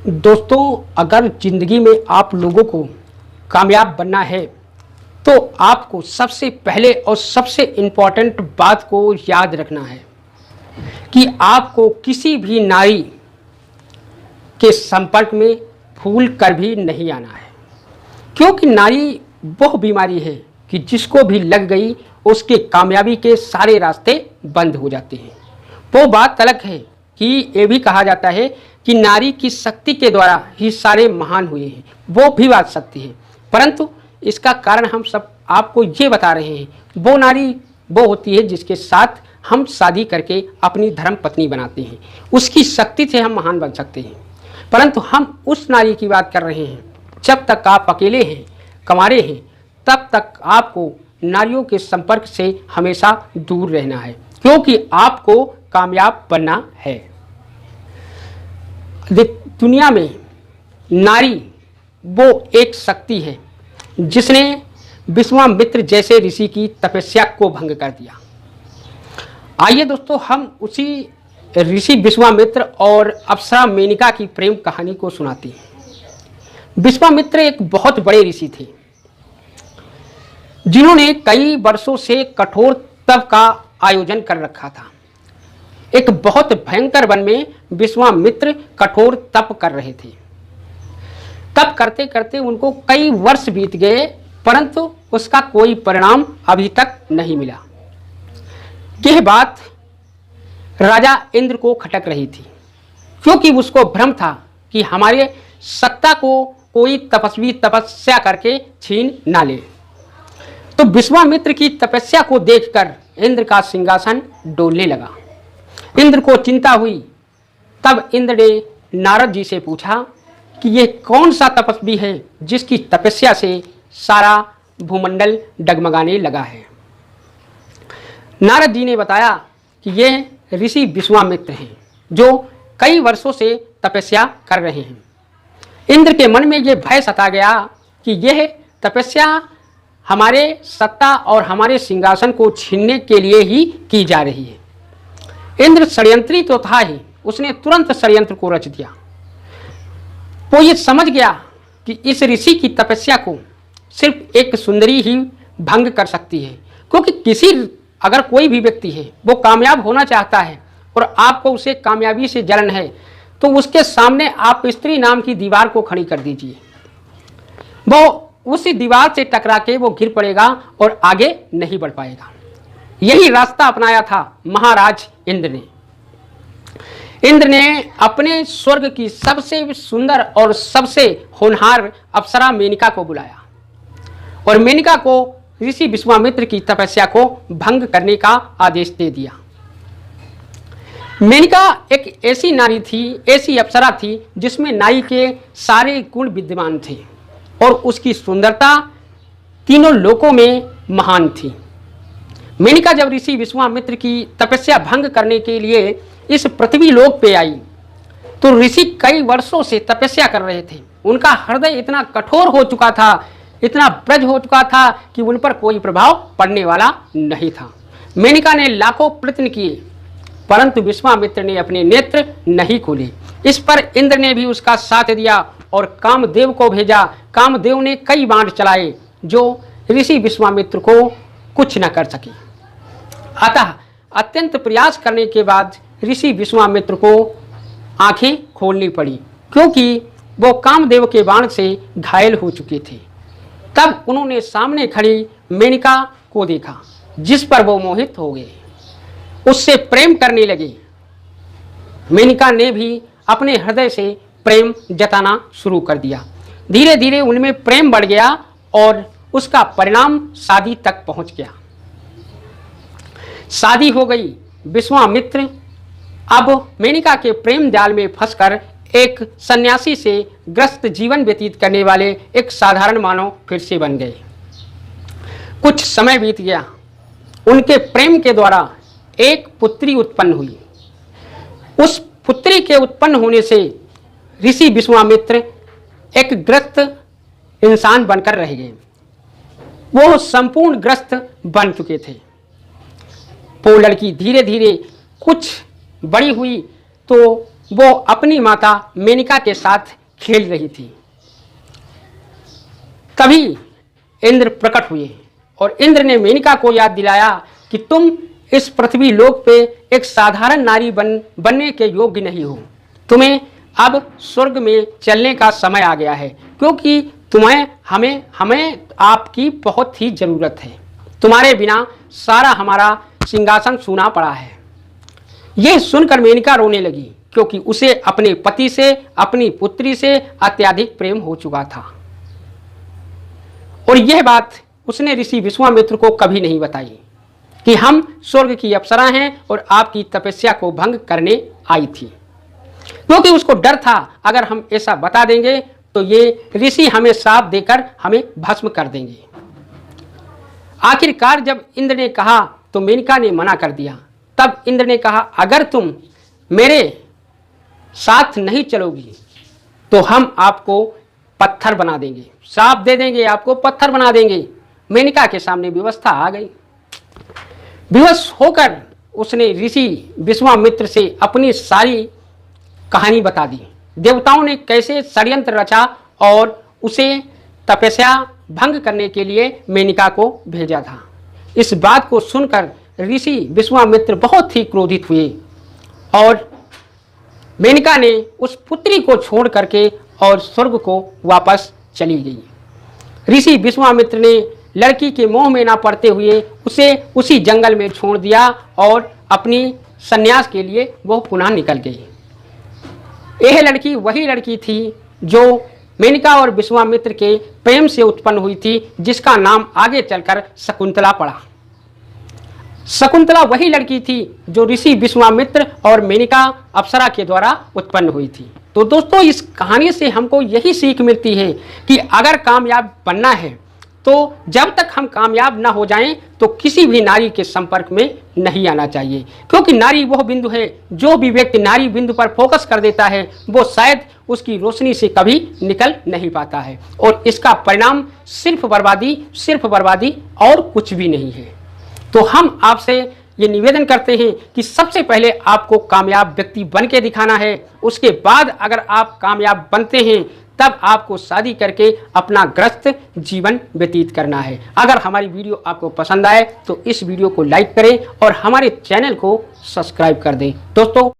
दोस्तों, अगर ज़िंदगी में आप लोगों को कामयाब बनना है तो आपको सबसे पहले और सबसे इम्पॉर्टेंट बात को याद रखना है कि आपको किसी भी नारी के संपर्क में भूल कर भी नहीं आना है, क्योंकि नारी वह बीमारी है कि जिसको भी लग गई उसके कामयाबी के सारे रास्ते बंद हो जाते हैं। वो बात अलग है कि ये भी कहा जाता है कि नारी की शक्ति के द्वारा ही सारे महान हुए हैं, वो भी बात सत्य है, परंतु इसका कारण हम सब आपको ये बता रहे हैं। वो नारी वो होती है जिसके साथ हम शादी करके अपनी धर्म पत्नी बनाते हैं, उसकी शक्ति से हम महान बन सकते हैं। परंतु हम उस नारी की बात कर रहे हैं, जब तक आप अकेले हैं, कंवारे हैं, तब तक आपको नारियों के संपर्क से हमेशा दूर रहना है, क्योंकि आपको कामयाब बनना है। दुनिया में नारी वो एक शक्ति है जिसने विश्वामित्र जैसे ऋषि की तपस्या को भंग कर दिया। आइए दोस्तों, हम उसी ऋषि विश्वामित्र और अप्सरा मेनका की प्रेम कहानी को सुनाते हैं। विश्वामित्र एक बहुत बड़े ऋषि थे जिन्होंने कई वर्षों से कठोर तप का आयोजन कर रखा था। एक बहुत भयंकर वन में विश्वामित्र कठोर तप कर रहे थे। तप करते करते उनको कई वर्ष बीत गए, परंतु उसका कोई परिणाम अभी तक नहीं मिला। यह बात राजा इंद्र को खटक रही थी, क्योंकि उसको भ्रम था कि हमारे सत्ता को कोई तपस्वी तपस्या करके छीन ना ले। तो विश्वामित्र की तपस्या को देखकर इंद्र का सिंहासन डोलने लगा। इंद्र को चिंता हुई। तब इंद्र ने नारद जी से पूछा कि यह कौन सा तपस्वी है जिसकी तपस्या से सारा भूमंडल डगमगाने लगा है। नारद जी ने बताया कि यह ऋषि विश्वामित्र हैं जो कई वर्षों से तपस्या कर रहे हैं। इंद्र के मन में यह भय सता गया कि यह तपस्या हमारे सत्ता और हमारे सिंहासन को छीनने के लिए ही की जा रही है। इंद्र षड्यंत्री तो था ही, उसने तुरंत षड्यंत्र को रच दिया। वो ये समझ गया कि इस ऋषि की तपस्या को सिर्फ एक सुंदरी ही भंग कर सकती है, क्योंकि अगर कोई भी व्यक्ति है वो कामयाब होना चाहता है और आपको उसे कामयाबी से जलन है, तो उसके सामने आप स्त्री नाम की दीवार को खड़ी कर दीजिए। वो उसी दीवार से टकरा के वो गिर पड़ेगा और आगे नहीं बढ़ पाएगा। यही रास्ता अपनाया था महाराज इंद्र ने। इंद्र ने अपने स्वर्ग की सबसे सुंदर और सबसे होनहार अप्सरा मेनका को बुलाया और मेनका को ऋषि विश्वामित्र की तपस्या को भंग करने का आदेश दे दिया। मेनका एक ऐसी नारी थी, ऐसी अप्सरा थी जिसमें नारी के सारे गुण विद्यमान थे और उसकी सुंदरता तीनों लोकों में महान थी। मेनका जब ऋषि विश्वामित्र की तपस्या भंग करने के लिए इस पृथ्वी लोक पे आई, तो ऋषि कई वर्षों से तपस्या कर रहे थे। उनका हृदय इतना कठोर हो चुका था, इतना ब्रज हो चुका था कि उन पर कोई प्रभाव पड़ने वाला नहीं था। मेनका ने लाखों प्रयत्न किए, परंतु विश्वामित्र ने अपने नेत्र नहीं खोले। इस पर इंद्र ने भी उसका साथ दिया और कामदेव को भेजा। कामदेव ने कई बाण चलाए जो ऋषि विश्वामित्र को कुछ न कर सके। अतः अत्यंत प्रयास करने के बाद ऋषि विश्वामित्र को आंखें खोलनी पड़ी, क्योंकि वो कामदेव के बाण से घायल हो चुके थे। तब उन्होंने सामने खड़ी मेनका को देखा, जिस पर वो मोहित हो गए, उससे प्रेम करने लगे। मेनका ने भी अपने हृदय से प्रेम जताना शुरू कर दिया। धीरे धीरे उनमें प्रेम बढ़ गया और उसका परिणाम शादी तक पहुंच गया। शादी हो गई। विश्वामित्र अब मेनका के प्रेम जाल में फंसकर एक सन्यासी से ग्रस्त जीवन व्यतीत करने वाले एक साधारण मानव फिर से बन गए। कुछ समय बीत गया। उनके प्रेम के द्वारा एक पुत्री उत्पन्न हुई। उस पुत्री के उत्पन्न होने से ऋषि विश्वामित्र एक ग्रस्त इंसान बनकर रह गए। वो संपूर्ण ग्रस्त बन चुके थे। वो लड़की धीरे धीरे कुछ बड़ी हुई तो वो अपनी माता मेनका के साथ खेल रही थी। तभी इंद्र प्रकट हुए और इंद्र ने मेनका को याद दिलाया कि तुम इस पृथ्वी लोक पे एक साधारण नारी बनने के योग्य नहीं हो। तुम्हें अब स्वर्ग में चलने का समय आ गया है, क्योंकि हमें आपकी बहुत ही जरूरत है। तुम्हारे बिना सारा हमारा सिंहासन सूना पड़ा है। यह सुनकर मेनका रोने लगी, क्योंकि उसे अपने पति से, अपनी पुत्री से अत्यधिक प्रेम हो चुका था और यह बात उसने ऋषि विश्वामित्र को कभी नहीं बताई कि हम स्वर्ग की अप्सरा हैं और आपकी तपस्या को भंग करने आई थी, क्योंकि उसको डर था अगर हम ऐसा बता देंगे तो ये ऋषि हमें श्राप देकर हमें भस्म कर देंगे। आखिरकार जब इंद्र ने कहा तो मेनका ने मना कर दिया। तब इंद्र ने कहा, अगर तुम मेरे साथ नहीं चलोगी तो हम आपको पत्थर बना देंगे, श्राप दे देंगे, आपको पत्थर बना देंगे। मेनका के सामने व्यवस्था आ गई। विवश होकर उसने ऋषि विश्वामित्र से अपनी सारी कहानी बता दी। देवताओं ने कैसे षड्यंत्र रचा और उसे तपस्या भंग करने के लिए मेनका को भेजा था। इस बात को सुनकर ऋषि विश्वामित्र बहुत ही क्रोधित हुए और मेनका ने उस पुत्री को छोड़ करके और स्वर्ग को वापस चली गई। ऋषि विश्वामित्र ने लड़की के मोह में ना पड़ते हुए उसे उसी जंगल में छोड़ दिया और अपनी संन्यास के लिए वो पुनः निकल गई। यह लड़की वही लड़की थी जो मेनका और विश्वामित्र के प्रेम से उत्पन्न हुई थी, जिसका नाम आगे चलकर शकुंतला पड़ा। शकुंतला वही लड़की थी जो ऋषि विश्वामित्र और मेनका अप्सरा के द्वारा उत्पन्न हुई थी। तो दोस्तों, इस कहानी से हमको यही सीख मिलती है कि अगर कामयाब बनना है तो जब तक हम कामयाब ना हो जाएं तो किसी भी नारी के संपर्क में नहीं आना चाहिए, क्योंकि नारी वह बिंदु है, जो भी व्यक्ति नारी बिंदु पर फोकस कर देता है वो शायद उसकी रोशनी से कभी निकल नहीं पाता है और इसका परिणाम सिर्फ बर्बादी और कुछ भी नहीं है। तो हम आपसे ये निवेदन करते हैं कि सबसे पहले आपको कामयाब व्यक्ति बन के दिखाना है। उसके बाद अगर आप कामयाब बनते हैं तब आपको शादी करके अपना ग्रस्त जीवन व्यतीत करना है। अगर हमारी वीडियो आपको पसंद आए तो इस वीडियो को लाइक करें और हमारे चैनल को सब्सक्राइब कर दें। दोस्तों